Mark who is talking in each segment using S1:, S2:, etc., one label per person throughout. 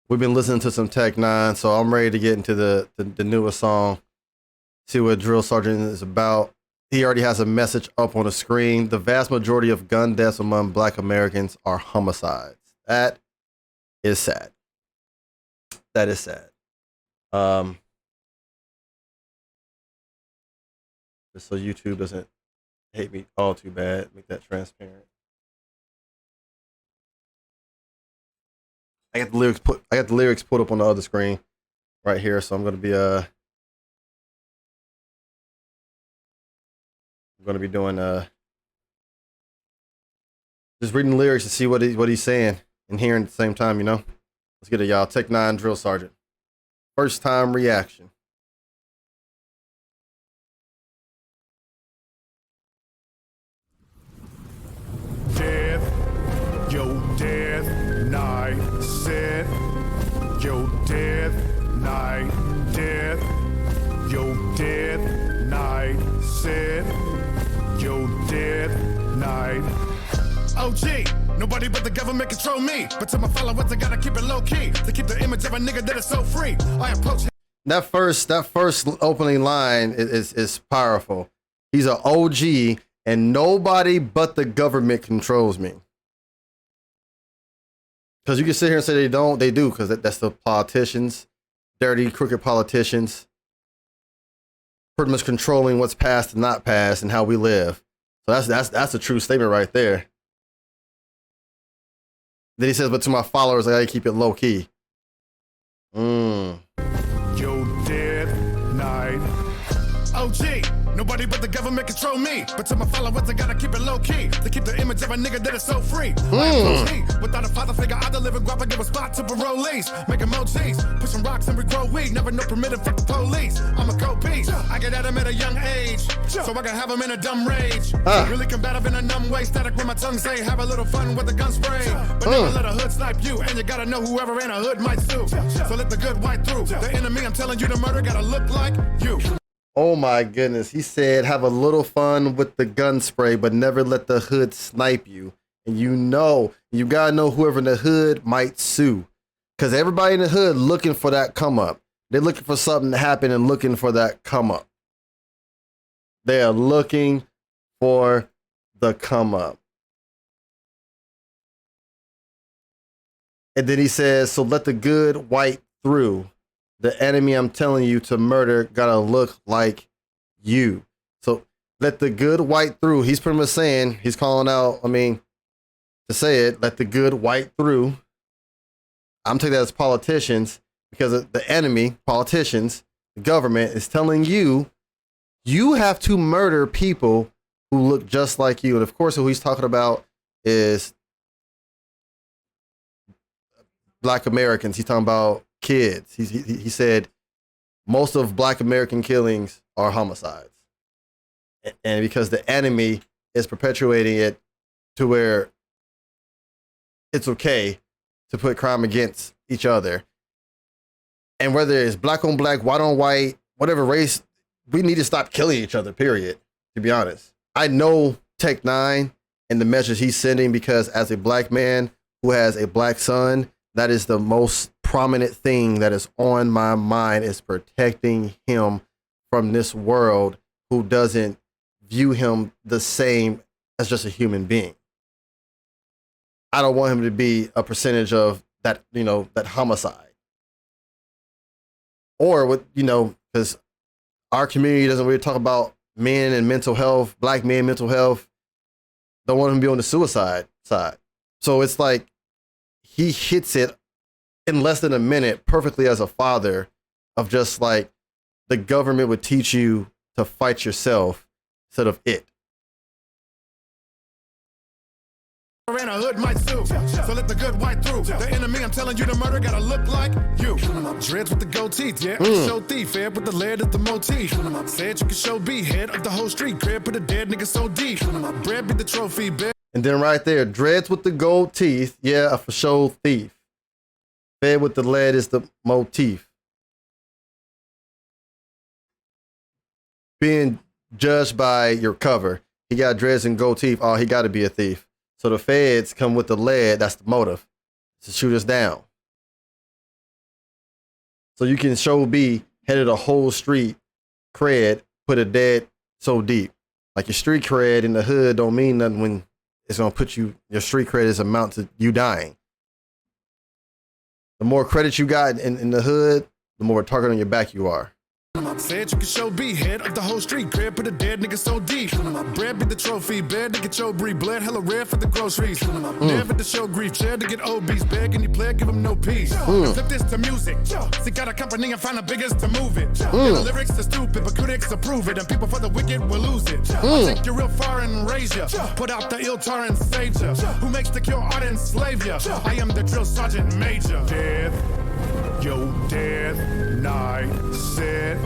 S1: We've been listening to some Tech N9ne, so I'm ready to get into the newest song. See what Drill Sergeant is about. He already has a message up on the screen. The vast majority of gun deaths among Black Americans are homicides. That is sad. That is sad. Just so YouTube doesn't hate me all too bad, make that transparent. I got the lyrics put up on the other screen right here, so I'm gonna be doing just reading the lyrics to see what he's saying and hearing at the same time, you know. Let's get it, y'all. Tech N9ne, Drill Sergeant. First time reaction.
S2: Death, yo, death, night, set, yo, death, night, death, yo, death, night, set, yo, death, night. OG, nobody but the government control me. But to my followers, I gotta keep it low key to keep the image of a nigga that is so free. I approach.
S1: That first opening line is powerful. He's an OG, and nobody but the government controls me. Because you can sit here and say they don't, they do, because that's the politicians, dirty, crooked politicians, pretty much controlling what's passed and not passed and how we live. So that's a true statement right there. Then he says, but to my followers, I gotta keep it low key.
S2: Yo, death, night. OG, nobody but the government control me. But to my followers, I gotta keep it low key to keep the image of a nigga that is so free. Without a father figure, I deliver guap, I give a spot to parolees. Making emojis, pushing rocks and we grow weed. Never no permitted, fuck the police. I'm a cold piece. I get at him at a young age, so I can have him in a dumb rage. Really combative in a numb way, static when my tongue say, have a little fun with the gun spray. But never let a hood snipe you, and you gotta know whoever in a hood might sue. So let the good white through. The enemy I'm telling you to murder gotta look like you.
S1: Oh my goodness. He said, have a little fun with the gun spray, but never let the hood snipe you. And you gotta know whoever in the hood might sue. Because everybody in the hood looking for that come up. They're looking for something to happen and looking for that come up. They are looking for the come up. And then he says, so let the good white through. The enemy I'm telling you to murder gotta look like you. So let the good white through. He's pretty much saying, he's calling out, to say it, let the good white through. I'm taking that as politicians, because the enemy, politicians, the government is telling you, you have to murder people who look just like you. And of course, who he's talking about is Black Americans. He's talking about kids. He said most of Black American killings are homicides. And because the enemy is perpetuating it to where it's okay to put crime against each other. And whether it's black on black, white on white, whatever race, we need to stop killing each other, period, to be honest. I know Tech N9ne and the message he's sending, because as a Black man who has a Black son, that is the most prominent thing that is on my mind, is protecting him from this world who doesn't view him the same as just a human being. I don't want him to be a percentage of that, that homicide. Or with, because our community doesn't really talk about men and mental health, Black men mental health. Don't want him to be on the suicide side. So it's like he hits it in less than a minute perfectly as a father, of just like the government would teach you to fight yourself instead of it.
S2: In a hood might sue, so let the good white through. The enemy I'm telling you to murder gotta look like you. Dreads with the gold teeth, yeah. Show thief, head with the lead is the motif. Said you can show B, head of the whole street. Grab put a dead nigga so deep. Bread be the trophy, bed.
S1: And then right there, dreads with the gold teeth, yeah, a for show thief. Fed with the lead is the motif. Being judged by your cover. He got dreads and gold teeth. Oh, he got to be a thief. So the feds come with the lead. That's the motive, to shoot us down. So you can show be headed a whole street cred, put a dead so deep. Like your street cred in the hood don't mean nothing when it's gonna put you, your street cred is amount to you dying. The more credit you got in the hood, the more target on your back you are.
S2: Said you can show B, head up the whole street, crib put a dead nigga so deep. Bread be the trophy, bed to get your breed, blood hella red for the groceries. Never to show grief, chair to get obese, beg any player, give him no peace. Flip this to music, see got a company and find the biggest to move it. The lyrics are stupid, but critics approve it, and people for the wicked will lose it. I'll take you real far and raise ya, put out the ill tar and save ya. Who makes the kill art and slave ya? I am the drill sergeant major. Death, yo death, N9ne said.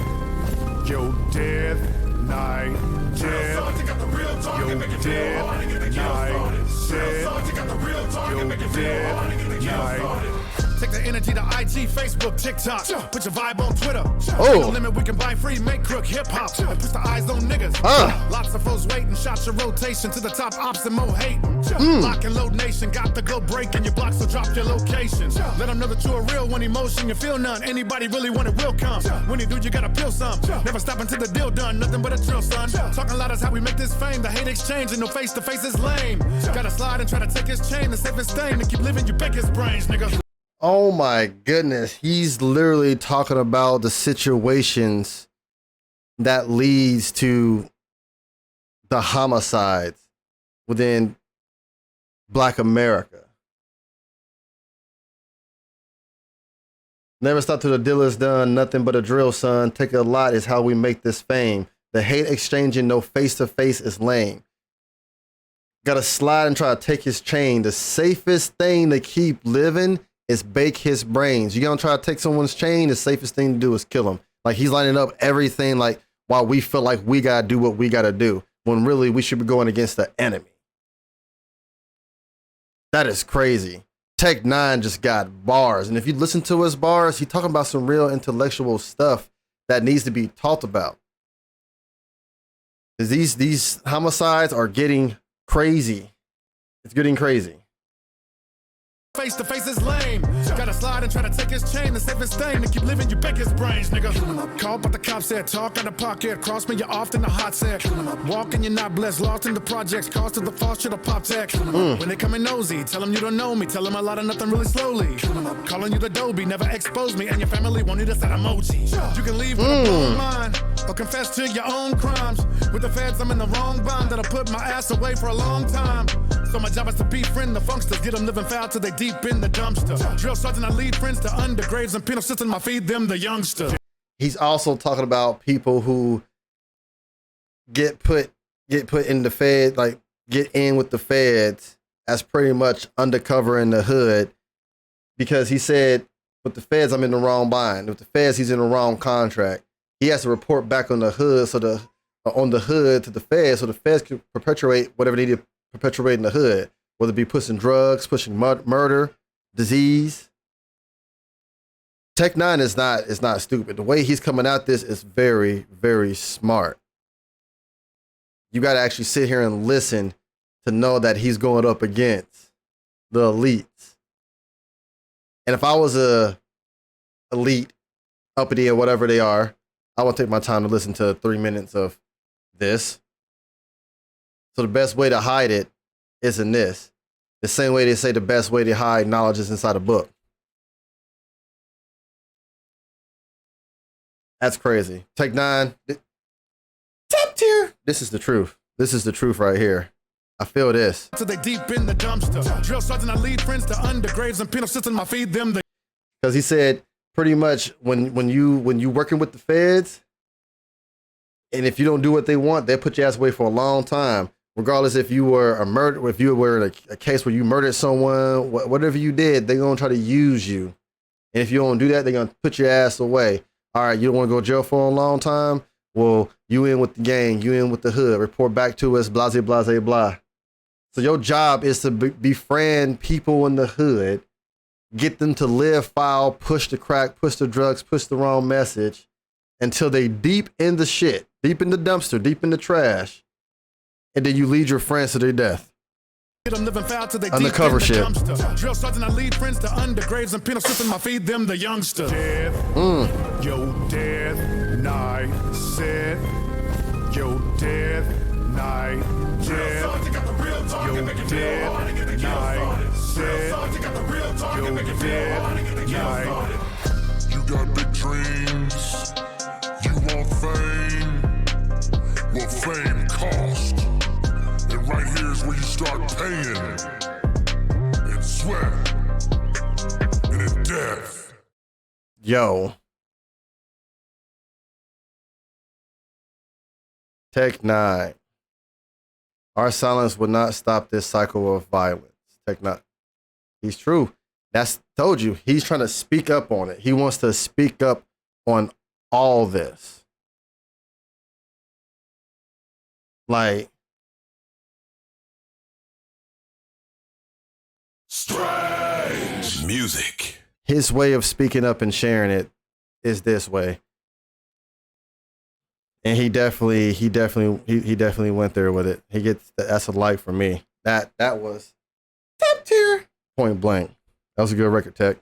S2: Yo, death, N9ne, death. Yo, death, N9ne, said. Yo, death, N9ne. Take the energy to IG, Facebook, TikTok. Put your vibe on Twitter.
S1: Oh.
S2: No limit, we can buy free, make crook hip hop. And push the eyes on niggas. Lots of foes waiting, shot your rotation to the top ops and more hating. Lock and load nation, got the go breaking your block, so drop your location. Let them know that you're a real one, emotion, you feel none. Anybody really want it will come. When you do, you gotta peel some. Never stop until the deal done, nothing but a drill, son. Talking loud is how we make this fame. The hate exchange and no face to face is lame. Gotta slide and try to take his chain, the safest thing to keep living, you beg his brains, nigga.
S1: Oh my goodness. He's literally talking about the situations that leads to the homicides within Black America. Never stop till the deal is done, nothing but a drill, son. Take a lot is how we make this fame. The hate exchanging, no face-to-face is lame. Gotta slide and try to take his chain. The safest thing to keep living is bake his brains. You gonna try to take someone's chain, the safest thing to do is kill him. Like he's lining up everything like while we feel like we gotta do what we gotta do, when really we should be going against the enemy. That is crazy. N9ne just got bars. And if you listen to his bars, he's talking about some real intellectual stuff that needs to be talked about. These homicides are getting crazy. It's getting crazy.
S2: Face to face is lame. Gotta slide and try to take his chain, the safest thing to keep living, you beg his brains, nigga. Call but the cops said, talk out of pocket, cross me, you're off in the hot set. Walking, you're not blessed, lost in the projects, cost of the false shit, a pop tech. When they come in nosy, tell them you don't know me, tell them a lot of nothing really slowly. Calling you the Dobie, never expose me, and your family won't need us at emoji. You can leave with a blown mind, or confess to your own crimes. With the feds, I'm in the wrong bond, that'll put my ass away for a long time. So my job is to befriend the funksters, get them living foul till they deep in the dumpster. Drill sergeant, I lead friends to undergraves and penal system, I feed them the youngster.
S1: He's also talking about people who get put in the Fed, like get in with the feds as pretty much undercover in the hood, because he said with the feds I'm in the wrong bind. With the feds he's in the wrong contract. He has to report back on the hood, so on the hood to the feds, so the feds can perpetuate whatever they need to perpetuate in the hood, whether it be pushing drugs, pushing murder, disease. N9ne is not stupid. The way he's coming at this is very, very smart. You got to actually sit here and listen to know that he's going up against the elites. And if I was a elite, uppity, or whatever they are, I would take my time to listen to 3 minutes of this. So the best way to hide it is in this. The same way they say the best way to hide knowledge is inside a book. That's crazy. N9ne, top tier. This is the truth. This is the truth right here. I feel this.
S2: So they deep in the dumpster. Drill sergeant, I lead friends to undergraves and penal system, I feed them the.
S1: Because he said pretty much when you working with the feds, and if you don't do what they want, they'll put your ass away for a long time. Regardless if you were a murder, if you were in a case where you murdered someone, whatever you did, they're gonna try to use you. And if you don't do that, they're gonna put your ass away. All right, you don't want to go to jail for a long time? Well, you in with the gang, you in with the hood. Report back to us, blah, blah, blah, blah. So your job is to befriend people in the hood, get them to live foul, push the crack, push the drugs, push the wrong message until they deep in the shit, deep in the dumpster, deep in the trash. And then you lead your friends to their death.
S2: I'm living foul till they
S1: Undercover
S2: deep in the
S1: shit.
S2: dumpster. Drill sergeant, I lead friends to undergraves and penal system. I feed them the youngster. Death, yo, death, night, said, yo, death, night, death, yo, death, night, said, yo, death, night.
S3: You got big dreams, you want fame, well fame costs. And right here's where you start paying in sweat and in death.
S1: Yo. N9ne. Our silence would not stop this cycle of violence. N9ne. He's true. That's told you. He's trying to speak up on it. He wants to speak up on all this. Like,
S3: Strange music.
S1: his way of speaking up and sharing it is this way. And he definitely went there with it. He gets that's a like for me. That was top tier, point blank. That was a good record, Tech.